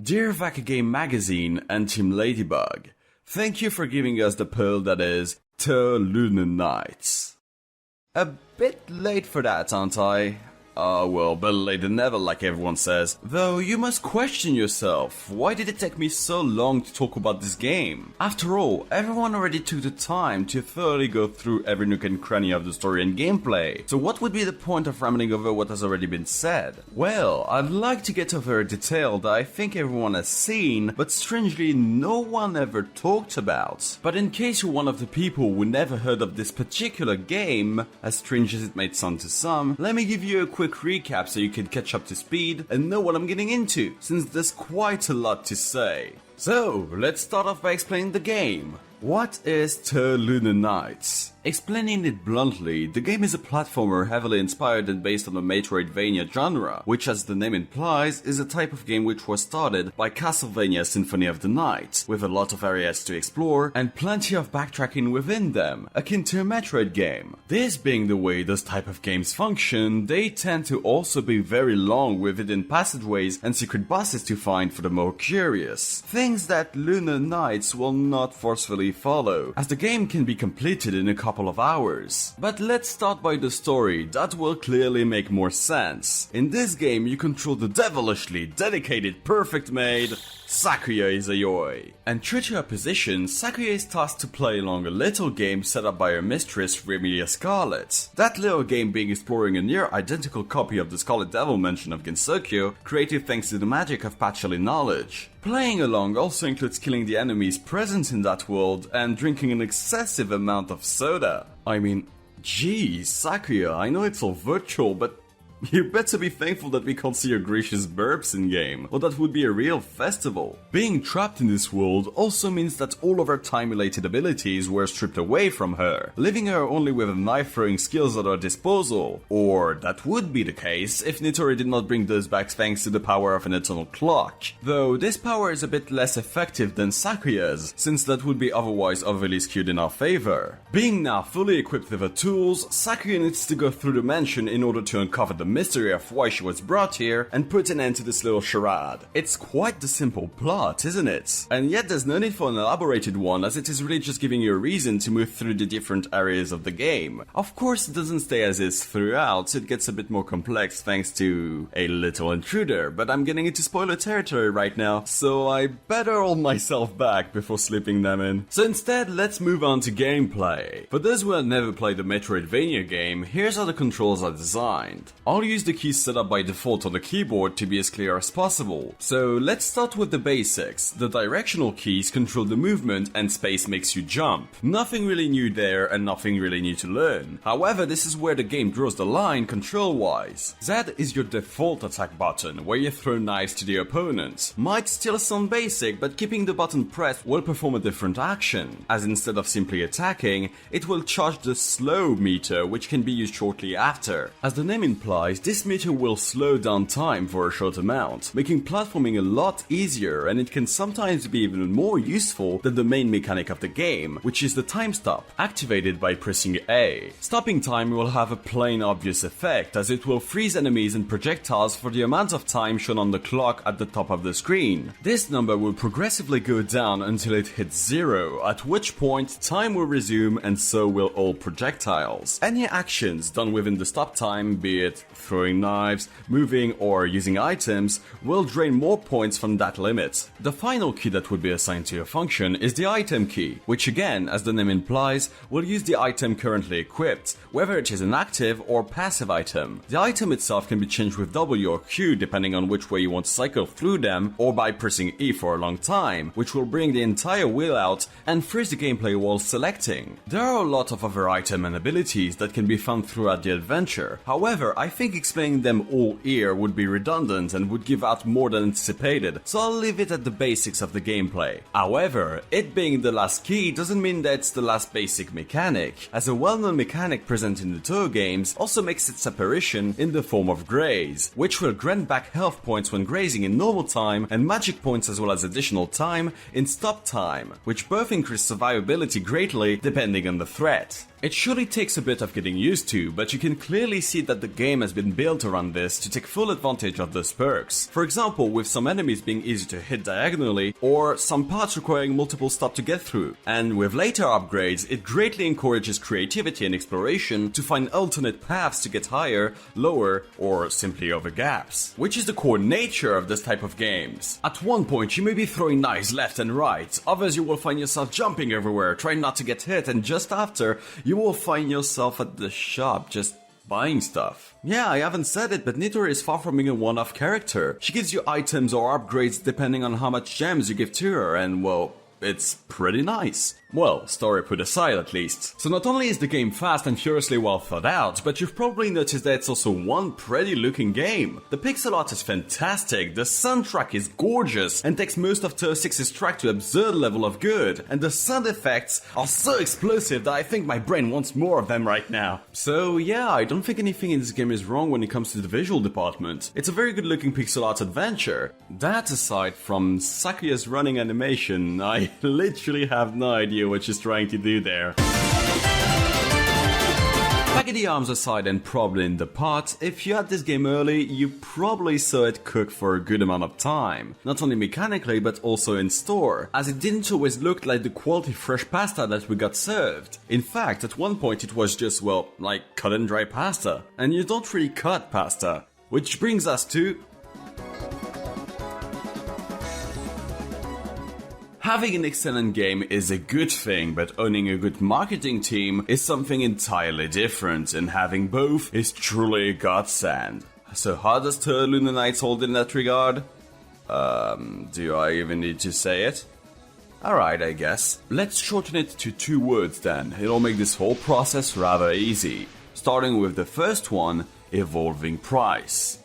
Dear Vaca Game Magazine and Team Ladybug, thank you for giving us the poll that is Touhou Nights. A bit late for that, aren't I? Well, better late than never, like everyone says. Though you must question yourself, why did it take me so long to talk about this game? After all, everyone already took the time to thoroughly go through every nook and cranny of the story and gameplay. So what would be the point of rambling over what has already been said? Well, I'd like to get over a detail that I think everyone has seen, but strangely no one ever talked about. But in case you're one of the people who never heard of this particular game, as strange as it may sound to some, let me give you a quick recap so you can catch up to speed and know what I'm getting into, since there's quite a lot to say. So, let's start off by explaining the game. What is Touhou Nights? Explaining it bluntly, the game is a platformer heavily inspired and based on the Metroidvania genre, which as the name implies, is a type of game which was started by Castlevania Symphony of the Night, with a lot of areas to explore and plenty of backtracking within them, akin to a Metroid game. This being the way those type of games function, they tend to also be very long with hidden passageways and secret bosses to find for the more curious. Things that Lunar Nights will not forcefully follow, as the game can be completed in a couple of hours. But let's start by the story, that will clearly make more sense. In this game you control the devilishly dedicated, perfect maid Sakuya Izayoi. And true to her position, Sakuya is tasked to play along a little game set up by her mistress Remilia Scarlet. That little game being exploring a near identical copy of the Scarlet Devil mention of Gensokyo, created thanks to the magic of patchily knowledge. Playing along also includes killing the enemies present in that world and drinking an excessive amount of soda. I mean, geez, Sakuya, I know it's all virtual, but you better be thankful that we can't see your gracious burps in-game, or that would be a real festival. Being trapped in this world also means that all of her time-related abilities were stripped away from her, leaving her only with knife-throwing skills at her disposal. Or that would be the case if Nitori did not bring those back thanks to the power of an eternal clock. Though this power is a bit less effective than Sakuya's, since that would be otherwise overly skewed in our favor. Being now fully equipped with her tools, Sakuya needs to go through the mansion in order to uncover the mystery of why she was brought here and put an end to this little charade. It's quite the simple plot, isn't it? And yet there's no need for an elaborated one, as it is really just giving you a reason to move through the different areas of the game. Of course it doesn't stay as is throughout, it gets a bit more complex thanks to a little intruder, but I'm getting into spoiler territory right now, so I better hold myself back before slipping them in. So instead, let's move on to gameplay. For those who have never played a Metroidvania game, here's how the controls are designed. I'll use the keys set up by default on the keyboard to be as clear as possible. So let's start with the basics. The directional keys control the movement and space makes you jump. Nothing really new there and nothing really new to learn. However, this is where the game draws the line control-wise. Z is your default attack button, where you throw knives to the opponent. Might still sound basic, but keeping the button pressed will perform a different action, as instead of simply attacking, it will charge the slow meter, which can be used shortly after. As the name implies, this meter will slow down time for a short amount, making platforming a lot easier, and it can sometimes be even more useful than the main mechanic of the game, which is the time stop, activated by pressing A. Stopping time will have a plain obvious effect, as it will freeze enemies and projectiles for the amount of time shown on the clock at the top of the screen. This number will progressively go down until it hits 0, at which point time will resume and so will all projectiles. Any actions done within the stop time, be it throwing knives, moving or using items, will drain more points from that limit. The final key that would be assigned to your function is the item key, which again, as the name implies, will use the item currently equipped, whether it is an active or passive item. The item itself can be changed with W or Q depending on which way you want to cycle through them, or by pressing E for a long time, which will bring the entire wheel out and freeze the gameplay while selecting. There are a lot of other items and abilities that can be found throughout the adventure. However, I think explaining them all here would be redundant and would give out more than anticipated, so I'll leave it at the basics of the gameplay. However, it being the last key doesn't mean that it's the last basic mechanic, as a well-known mechanic present in the Touhou games also makes its apparition in the form of graze, which will grant back health points when grazing in normal time and magic points as well as additional time in stop time, which both increase survivability greatly depending on the threat. It surely takes a bit of getting used to, but you can clearly see that the game has been built around this to take full advantage of those perks. For example, with some enemies being easy to hit diagonally, or some parts requiring multiple stops to get through. And with later upgrades, it greatly encourages creativity and exploration to find alternate paths to get higher, lower, or simply over gaps. Which is the core nature of this type of games. At one point you may be throwing knives left and right, others you will find yourself jumping everywhere, trying not to get hit, and just after, you will find yourself at the shop just buying stuff. Yeah, I haven't said it, but Nidori is far from being a one-off character. She gives you items or upgrades depending on how much gems you give to her, and well, it's pretty nice. Well, story put aside at least. So not only is the game fast and furiously well thought out, but you've probably noticed that it's also one pretty looking game. The pixel art is fantastic, the soundtrack is gorgeous, and takes most of Touhou 6's track to absurd level of good, and the sound effects are so explosive that I think my brain wants more of them right now. So yeah, I don't think anything in this game is wrong when it comes to the visual department. It's a very good looking pixel art adventure. That aside from Sakuya's running animation, I literally have no idea what she's trying to do there. Baggedy arms aside and probably in the pot, if you had this game early, you probably saw it cook for a good amount of time. Not only mechanically, but also in store, as it didn't always look like the quality fresh pasta that we got served. In fact, at one point it was just, well, like cut and dry pasta. And you don't really cut pasta. Which brings us to... Having an excellent game is a good thing, but owning a good marketing team is something entirely different, and having both is truly a godsend. So how does Touhou Lunar Nights hold in that regard? Do I even need to say it? Alright, I guess. Let's shorten it to 2 words then, it'll make this whole process rather easy. Starting with the first one, evolving price.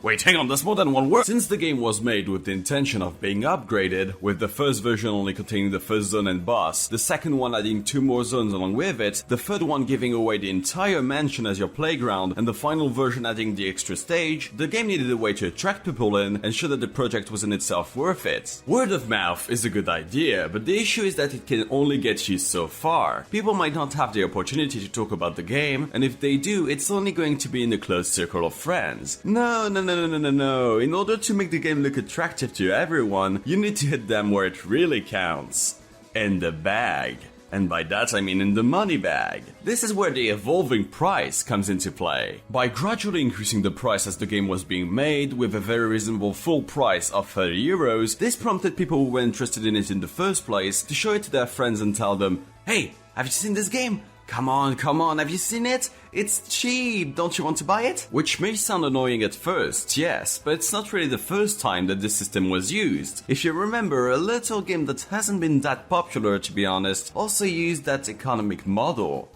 Wait, hang on, there's more than one word! Since the game was made with the intention of being upgraded, with the first version only containing the first zone and boss, the second one adding 2 more zones along with it, the third one giving away the entire mansion as your playground, and the final version adding the extra stage, the game needed a way to attract people in and show that the project was in itself worth it. Word of mouth is a good idea, but the issue is that it can only get you so far. People might not have the opportunity to talk about the game, and if they do, it's only going to be in a close circle of friends. No. In order to make the game look attractive to everyone, you need to hit them where it really counts. In the bag. And by that I mean in the money bag. This is where the evolving price comes into play. By gradually increasing the price as the game was being made, with a very reasonable full price of 30 euros, this prompted people who were interested in it in the first place to show it to their friends and tell them, "Hey, have you seen this game? Come on, have you seen it? It's cheap, don't you want to buy it?" Which may sound annoying at first, yes, but it's not really the first time that this system was used. If you remember, a little game that hasn't been that popular to be honest, also used that economic model.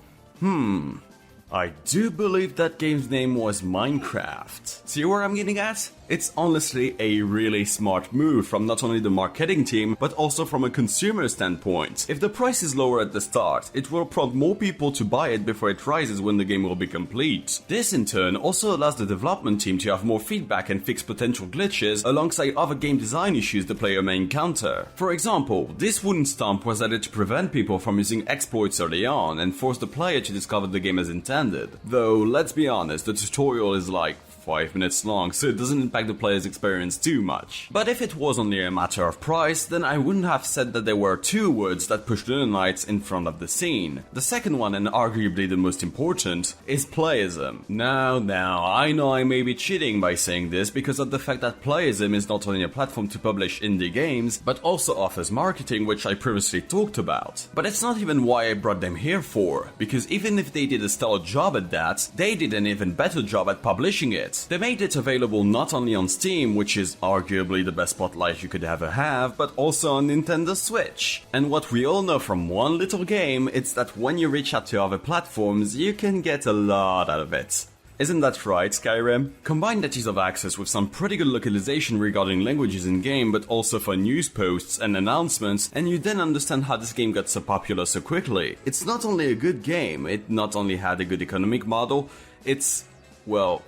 I do believe that game's name was Minecraft. See where I'm getting at? It's honestly a really smart move from not only the marketing team, but also from a consumer standpoint. If the price is lower at the start, it will prompt more people to buy it before it rises when the game will be complete. This in turn also allows the development team to have more feedback and fix potential glitches alongside other game design issues the player may encounter. For example, this wooden stump was added to prevent people from using exploits early on and force the player to discover the game as intended. Though, let's be honest, the tutorial is like 5 minutes long, so it doesn't impact the player's experience too much. But if it was only a matter of price, then I wouldn't have said that there were 2 words that pushed Lunar Nights in front of the scene. The second one, and arguably the most important, is playism. Now, I know I may be cheating by saying this because of the fact that playism is not only a platform to publish indie games, but also offers marketing, which I previously talked about. But it's not even why I brought them here for, because even if they did a stellar job at that, they did an even better job at publishing it. They made it available not only on Steam, which is arguably the best spotlight you could ever have, but also on Nintendo Switch. And what we all know from one little game, it's that when you reach out to other platforms, you can get a lot out of it. Isn't that right, Skyrim? Combine that ease of access with some pretty good localization regarding languages in game, but also for news posts and announcements, and you then understand how this game got so popular so quickly. It's not only a good game, it not only had a good economic model, it's, well,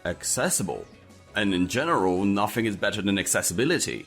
accessible. And in general, nothing is better than accessibility.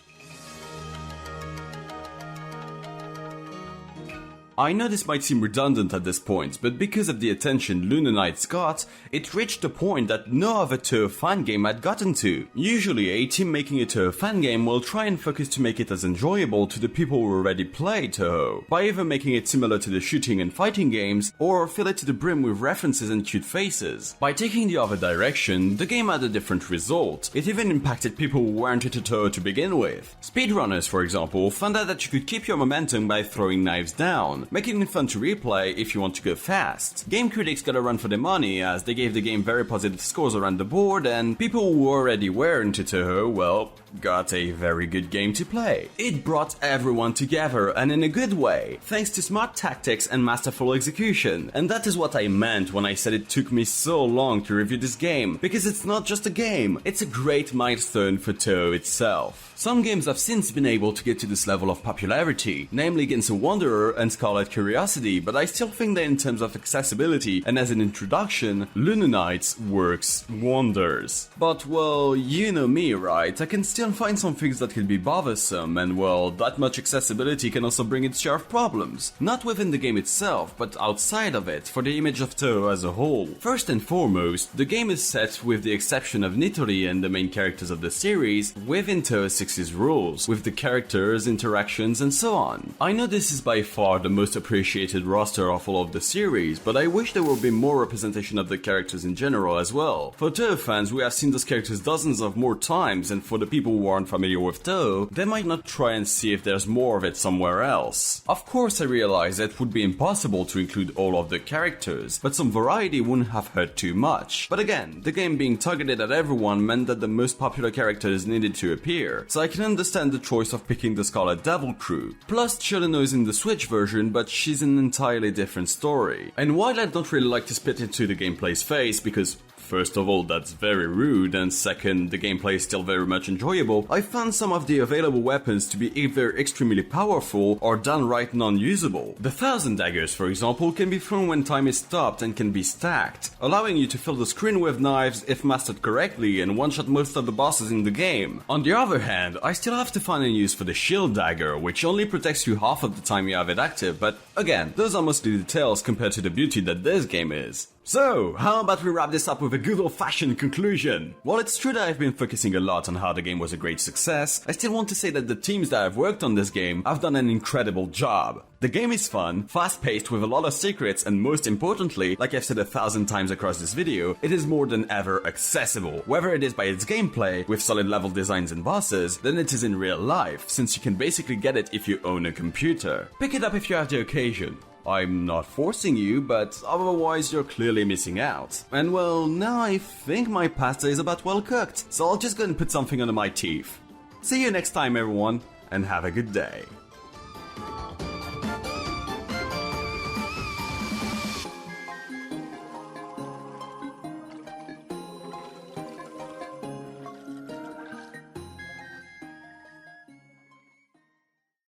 I know this might seem redundant at this point, but because of the attention Lunar Knights got, it reached a point that no other Touhou fan game had gotten to. Usually, a team making a Touhou fan game will try and focus to make it as enjoyable to the people who already play Touhou, by either making it similar to the shooting and fighting games, or fill it to the brim with references and cute faces. By taking the other direction, the game had a different result. It even impacted people who weren't into Touhou to begin with. Speedrunners, for example, found out that you could keep your momentum by throwing knives down, making it fun to replay if you want to go fast. Game critics got a run for their money as they gave the game very positive scores around the board, and people who already were into Touhou, well, got a very good game to play. It brought everyone together, and in a good way, thanks to smart tactics and masterful execution. And that is what I meant when I said it took me so long to review this game, because it's not just a game, it's a great milestone for Touhou itself. Some games have since been able to get to this level of popularity, namely Against a Wanderer and Scarlet Curiosity, but I still think that in terms of accessibility and as an introduction, Lunar Knights works wonders. But well, you know me, right? I can still find some things that can be bothersome, and well, that much accessibility can also bring its share of problems. Not within the game itself, but outside of it, for the image of Touhou as a whole. First and foremost, the game is set, with the exception of Nitori and the main characters of the series, within Touhou 6's rules, with the characters, interactions, and so on. I know this is by far the most appreciated roster of all of the series, but I wish there would be more representation of the characters in general as well. For Touhou fans, we have seen those characters dozens of more times, and for the people who aren't familiar with Touhou, they might not try and see if there's more of it somewhere else. Of course, I realize it would be impossible to include all of the characters, but some variety wouldn't have hurt too much. But again, the game being targeted at everyone meant that the most popular characters needed to appear, so I can understand the choice of picking the Scarlet Devil crew. Plus, Chileno is in the Switch version, but she's an entirely different story. And while I don't really like to spit into the gameplay's face, because first of all, that's very rude, and second, the gameplay is still very much enjoyable, I found some of the available weapons to be either extremely powerful or downright non-usable. The 1000 daggers, for example, can be thrown when time is stopped and can be stacked, allowing you to fill the screen with knives if mastered correctly and one-shot most of the bosses in the game. On the other hand, I still have to find a use for the shield dagger, which only protects you half of the time you have it active, but again, those are mostly details compared to the beauty that this game is. So, how about we wrap this up with a good old-fashioned conclusion? While it's true that I've been focusing a lot on how the game was a great success, I still want to say that the teams that have worked on this game have done an incredible job. The game is fun, fast-paced with a lot of secrets, and most importantly, like I've said 1,000 times across this video, it is more than ever accessible. Whether it is by its gameplay, with solid level designs and bosses, than it is in real life, since you can basically get it if you own a computer. Pick it up if you have the occasion. I'm not forcing you, but otherwise you're clearly missing out. And well, now I think my pasta is about well cooked, so I'll just go and put something under my teeth. See you next time everyone, and have a good day.